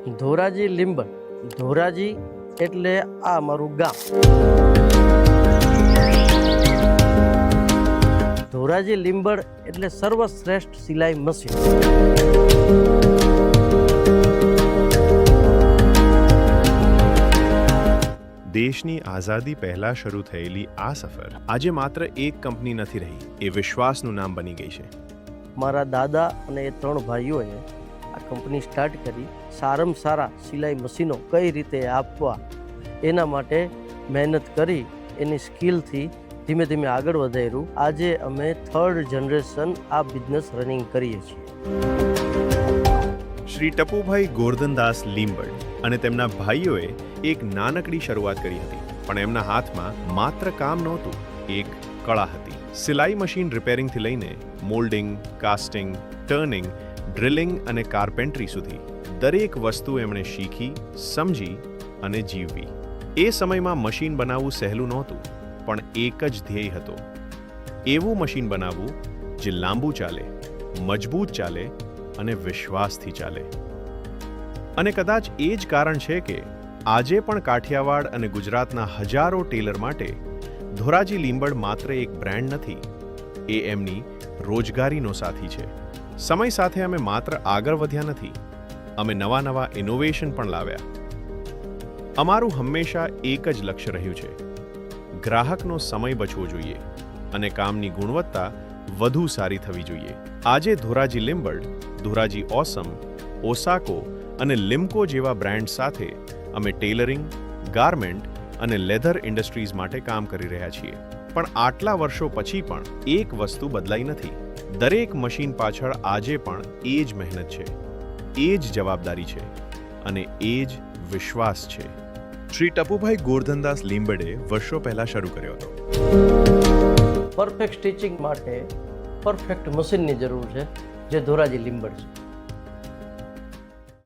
ધોરાજી લીંબડ. ધોરાજી એટલે આ મારું ગામ. ધોરાજી લીંબડ એટલે સર્વશ્રેષ્ઠ સિલાઈ મશીન. દેશની આઝાદી પહેલા શરૂ થયેલી આ સફર આજે માત્ર એક કંપની નથી રહી, એ વિશ્વાસનું નામ બની ગઈ છે. મારા દાદા અને એ 3 ભાઈઓએ આ કંપની સ્ટાર્ટ કરી. સારામાં સારા સિલાઈ મશીનો કઈ રીતે આપવા એના માટે મહેનત કરી, એની સ્કિલથી ધીમે ધીમે આગળ વધાર્યું. આજે અમે 3rd જનરેશન આ બિઝનેસ રનિંગ કરીએ છીએ. શ્રી ટપુભાઈ ગોરધનદાસ લીંબડ અને તેમના ભાઈઓએ એક નાનકડી શરૂઆત કરી હતી, પણ એમના હાથમાં માત્ર કામ નહોતું, એક કળા હતી. સિલાઈ મશીન રિપેરિંગથી લઈને મોલ્ડિંગ, કાસ્ટિંગ, ટર્નિંગ, ડ્રિલિંગ અને કાર્પેન્ટ્રી સુધી દરેક વસ્તુ એમણે શીખી, સમજી અને જીવવી. એ સમયમાં મશીન બનાવવું સહેલું નહોતું, પણ એક જ ધ્યેય હતો, એવું મશીન બનાવવું જે લાંબુ ચાલે, મજબૂત ચાલે અને વિશ્વાસથી ચાલે. અને કદાચ એ જ કારણ છે કે આજે પણ કાઠિયાવાડ અને ગુજરાતના હજારો ટેલર માટે ધોરાજી લીંબડ માત્ર એક બ્રાન્ડ નથી, એ એમની રોજગારીનો સાથી છે. સમય સાથે અમે માત્ર આગળ વધ્યા નથી, અમે નવા ઇનોવેશન પણ લાવ્યા. અમારું હંમેશા એક જ લક્ષ્ય રહ્યું છે, ગ્રાહકનો સમય બચવો જોઈએ અને કામની ગુણવત્તા વધુ સારી થવી જોઈએ. આજે ધોરાજી લીંબડ, ધોરાજી ઓસમ, ઓસાકો અને લિમ્કો જેવા બ્રાન્ડ સાથે અમે ટેલરિંગ, ગાર્મેન્ટ અને લેધર ઇન્ડસ્ટ્રીઝ માટે કામ કરી રહ્યા છીએ. પણ આટલા વર્ષો પછી પણ એક વસ્તુ બદલાઈ નથી. દરેક મશીન પાછળ આજે પણ એ જ મહેનત છે, એ જ જવાબદારી છે અને એ જ વિશ્વાસ છે. શ્રી ટપુભાઈ ગોરધનદાસ લીંબડે વર્ષો પહેલા શરૂ કર્યો હતો. પરફેક્ટ સ્ટિચિંગ માટે પરફેક્ટ મશીનની જરૂર છે, જે ધોરાજી લીંબડ છે.